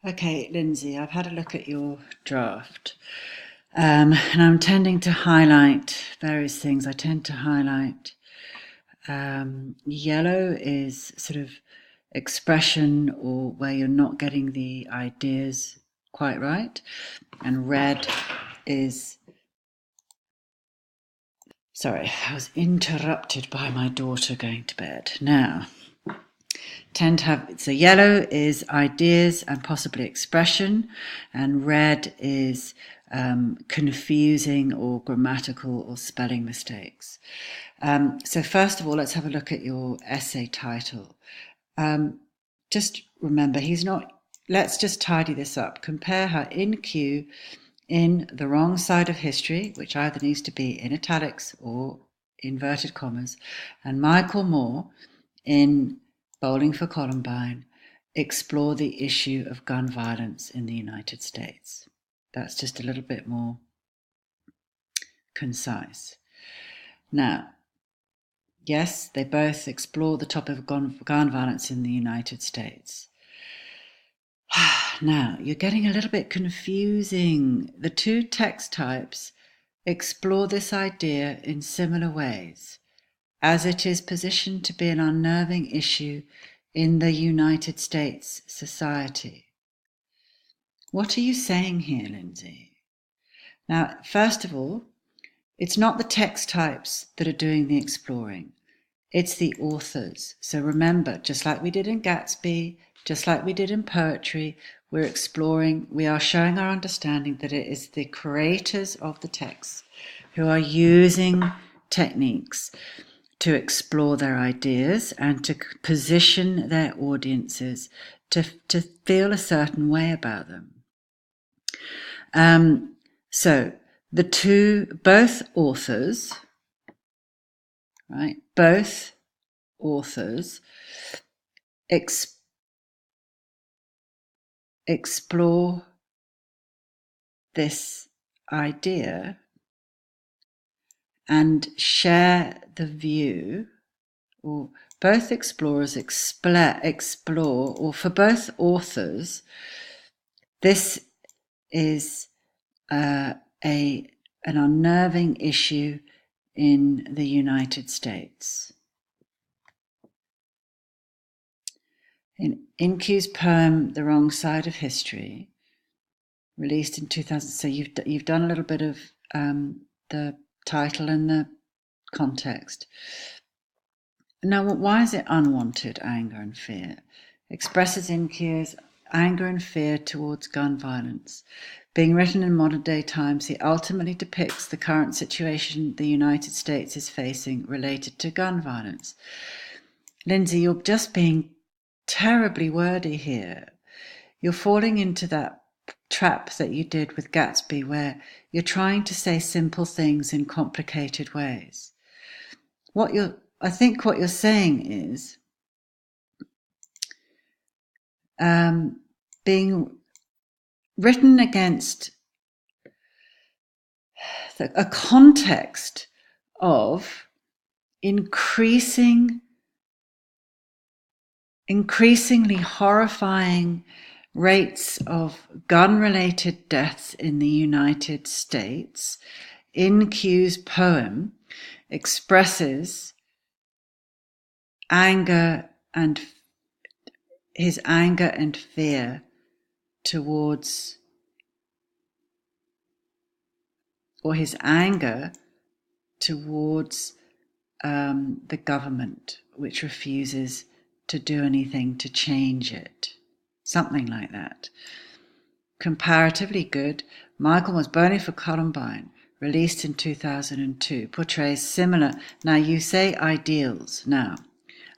Okay, Lindsey, I've had a look at your draft, and I'm tending to highlight various things. I tend to highlight yellow is sort of expression or where you're not getting the ideas quite right, and red is. Sorry, I was interrupted by my daughter going to bed. Now, tend to have, so yellow is ideas and possibly expression, and red is confusing or grammatical or spelling mistakes. So first of all, let's have a look at your essay title. Just remember, let's just tidy this up. Compare her in Q in the wrong side of history, which either needs to be in italics or inverted commas, and Michael Moore in Bowling for Columbine, explore the issue of gun violence in the United States. That's just a little bit more concise. Now, yes, they both explore the topic of gun violence in the United States. Now, you're getting a little bit confusing. The two text types explore this idea in similar ways, as it is positioned to be an unnerving issue in the United States society. What are you saying here, Lindsey? Now, first of all, it's not the text types that are doing the exploring. It's the authors. So remember, just like we did in Gatsby, just like we did in poetry, we are showing our understanding that it is the creators of the text who are using techniques to explore their ideas and to position their audiences to feel a certain way about them. So both authors, right? Both authors explore this idea and share the view, or both explorers explore, or for both authors, this is an unnerving issue in the United States. In Q's poem, The Wrong Side of History, released in 2000, so you've done a little bit of the title and the context. Now, why is it unwanted anger and fear? Expresses in Q's anger and fear towards gun violence. Being written in modern-day times, he ultimately depicts the current situation the United States is facing related to gun violence. Lindsey, you're just being terribly wordy here. You're falling into that trap that you did with Gatsby, where you're trying to say simple things in complicated ways. I think what you're saying is being written against a context of increasingly horrifying rates of gun-related deaths in the United States. In Q's poem expresses his anger and fear towards, or his anger towards the government, which refuses to do anything to change it. Something like that. Comparatively good. Michael was Bowling for Columbine, released in 2002, portrays similar. Now, you say ideals. Now,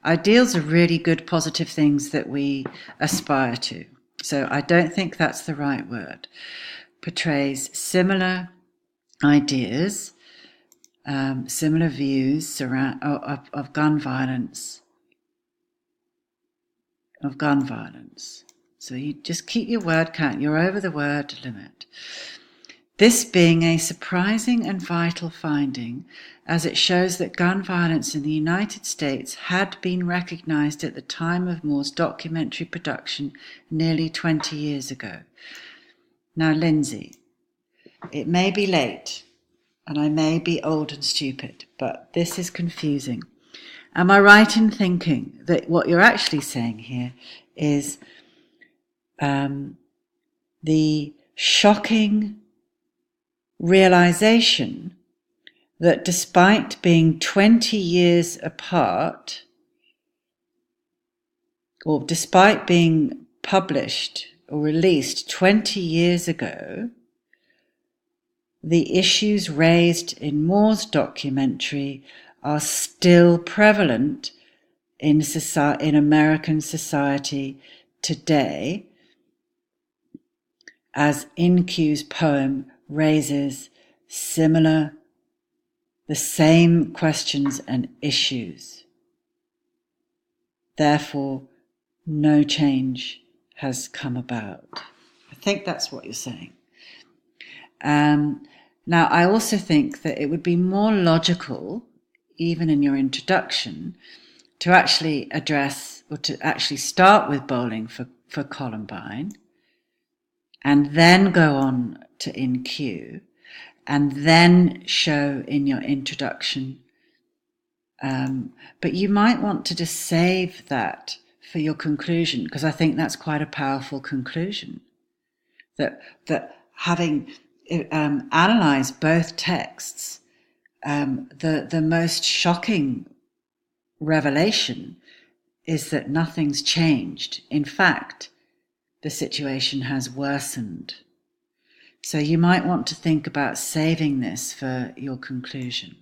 ideals are really good, positive things that we aspire to. So I don't think that's the right word. Portrays similar ideas, similar views of gun violence. So you just keep your word count. You're over the word limit. This being a surprising and vital finding, as it shows that gun violence in the United States had been recognized at the time of Moore's documentary production nearly 20 years ago. Now, Lindsey, it may be late, and I may be old and stupid, but this is confusing. Am I right in thinking that what you're actually saying here is the shocking realization that despite being 20 years apart, or despite being published or released 20 years ago, the issues raised in Moore's documentary are still prevalent in American society today, as In-Q's poem raises the same questions and issues. Therefore, no change has come about. I think that's what you're saying. Now, I also think that it would be more logical, even in your introduction, to actually address or to actually start with Bowling for Columbine, and then go on to In-Q, and then show in your introduction. But you might want to just save that for your conclusion, because I think that's quite a powerful conclusion. That having analysed both texts, the most shocking revelation is that nothing's changed. In fact, the situation has worsened. So you might want to think about saving this for your conclusion.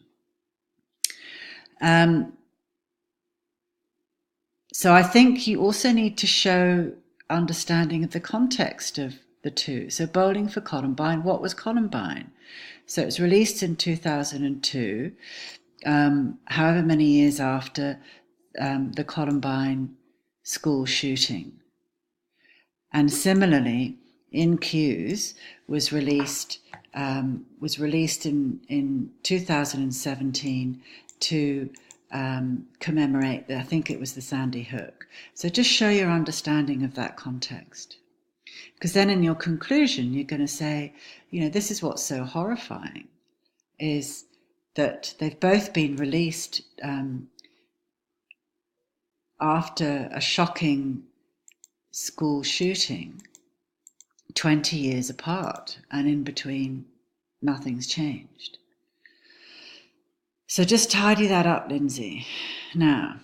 So I think you also need to show understanding of the context of the two. So Bowling for Columbine, what was Columbine? So it was released in 2002, however many years after the Columbine school shooting. And similarly, In-Q's was released in 2017 to commemorate, I think it was the Sandy Hook. So just show your understanding of that context. Because then in your conclusion, you're going to say, this is what's so horrifying, is that they've both been released after a shocking school shooting, 20 years apart, and in between, nothing's changed. So just tidy that up, Lindsey. Now,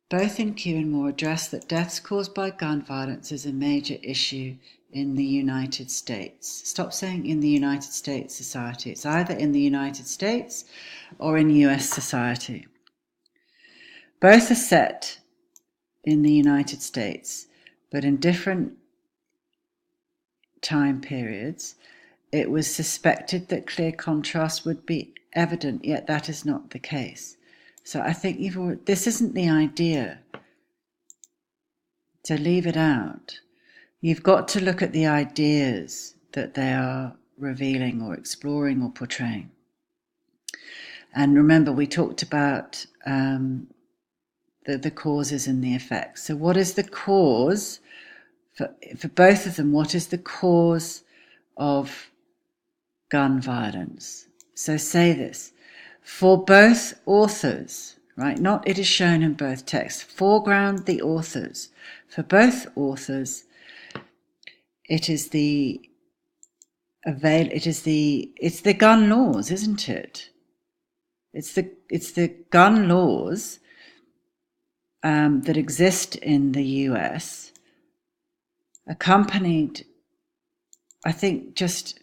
both In-Q and Moore address that deaths caused by gun violence is a major issue in the United States. Stop saying in the United States society. It's either in the United States or in US society. Both are set in the United States, but in different time periods. It was suspected that clear contrast would be evident, yet that is not the case. So I think this isn't the idea to leave it out. You've got to look at the ideas that they are revealing or exploring or portraying. And remember, we talked about the causes and the effects. So what is the cause for both of them? What is the cause of gun violence? So say this. For both authors, right? Not it is shown in both texts. Foreground the authors. For both authors, it's the gun laws, isn't it? It's the gun laws that exist in the US, accompanied, I think, just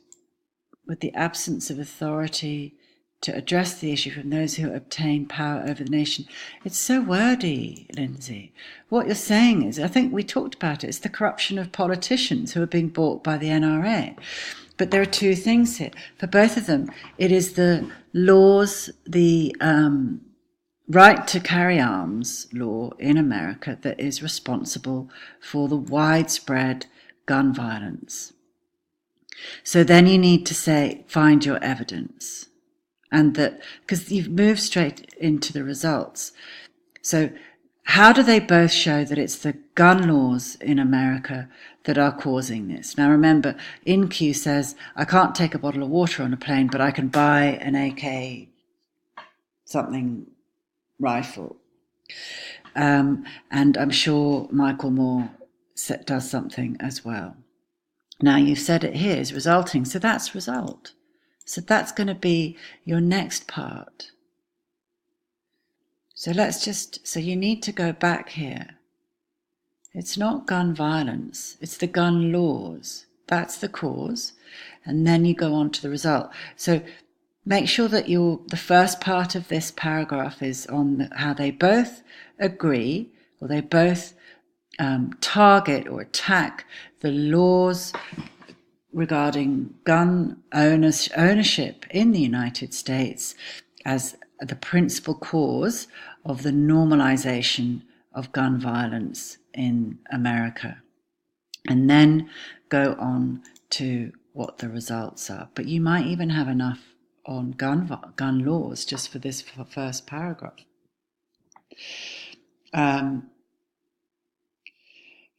with the absence of authority to address the issue from those who obtain power over the nation. It's so wordy, Lindsey. What you're saying is, I think we talked about it, it's the corruption of politicians who are being bought by the NRA. But there are two things here. For both of them, it is the laws, the right to carry arms law in America that is responsible for the widespread gun violence. So then you need to say, find your evidence. And that, because you've moved straight into the results. So how do they both show that it's the gun laws in America that are causing this? Now remember, InQ says, I can't take a bottle of water on a plane, but I can buy an AK something rifle. And I'm sure Michael Moore does something as well. Now you've said it here is resulting, so that's result. So that's going to be your next part. So so you need to go back here. It's not gun violence, it's the gun laws. That's the cause. And then you go on to the result. So make sure that the first part of this paragraph is on how they both agree, or they both target or attack the laws regarding gun ownership in the United States as the principal cause of the normalization of gun violence in America. And then go on to what the results are. But you might even have enough on gun laws just for this first paragraph.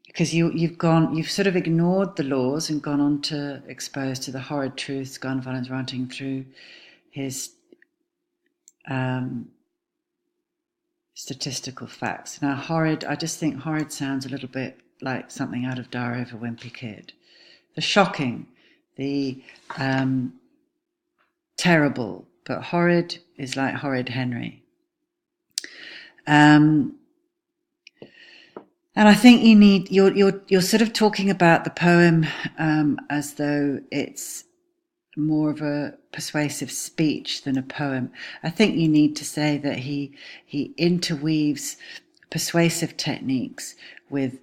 Because you've sort of ignored the laws and gone on to expose to the horrid truths, gun violence running through his statistical facts. Now, horrid, I just think horrid sounds a little bit like something out of Diary of a Wimpy Kid. The shocking, the terrible, but horrid is like Horrid Henry. And I think you're sort of talking about the poem as though it's more of a persuasive speech than a poem. I think you need to say that he interweaves persuasive techniques with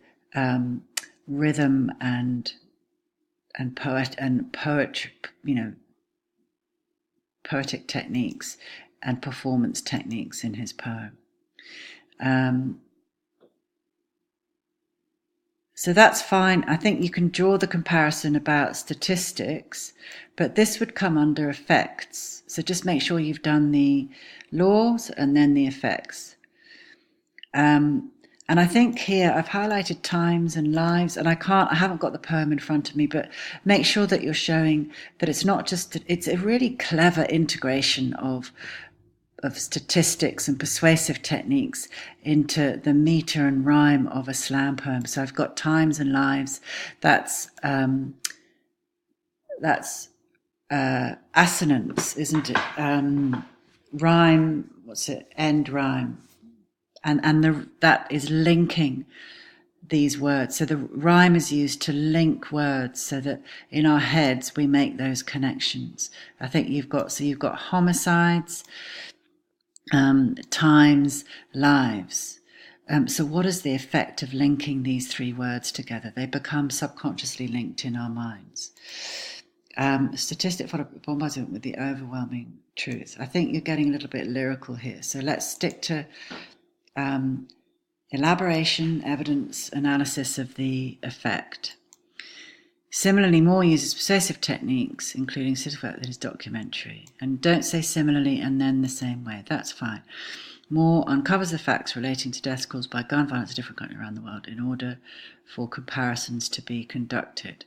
rhythm and poetry, poetic techniques and performance techniques in his poem. So that's fine. I think you can draw the comparison about statistics, but this would come under effects. So just make sure you've done the laws and then the effects. And I think here I've highlighted times and lives, and I haven't got the poem in front of me, but make sure that you're showing that it's not just, it's a really clever integration of statistics and persuasive techniques into the meter and rhyme of a slam poem. So I've got times and lives. That's assonance, isn't it? Rhyme. What's it? End rhyme, and that is linking these words. So the rhyme is used to link words so that in our heads we make those connections. I think you've got homicides. Times, lives. So what is the effect of linking these three words together? They become subconsciously linked in our minds. Statistic followed bombardment with the overwhelming truth. I think you're getting a little bit lyrical here. So let's stick to elaboration, evidence, analysis of the effect. Similarly, Moore uses persuasive techniques, including statistical that is documentary. And don't say similarly and then the same way. That's fine. Moore uncovers the facts relating to deaths caused by gun violence in different countries around the world in order for comparisons to be conducted.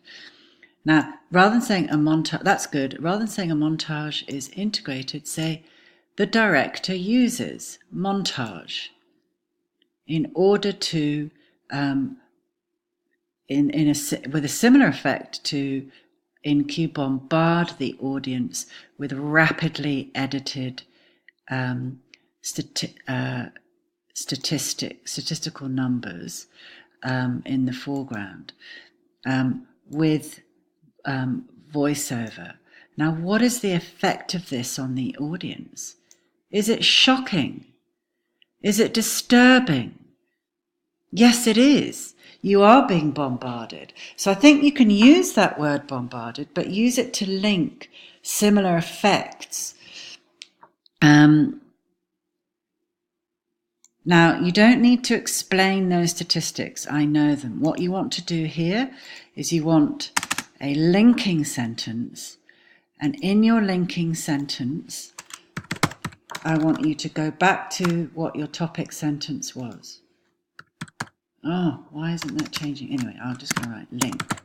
Now, rather than saying a montage, that's good. Rather than saying a montage is integrated, say the director uses montage in order to with a similar effect to InQ, bombard the audience with rapidly edited statistical numbers in the foreground with voiceover. Now, what is the effect of this on the audience? Is it shocking? Is it disturbing? Yes, it is. You are being bombarded. So I think you can use that word bombarded, but use it to link similar effects. Now, you don't need to explain those statistics. I know them. What you want to do here is you want a linking sentence. And in your linking sentence, I want you to go back to what your topic sentence was. Oh, why isn't that changing? Anyway, I'm just going to write link.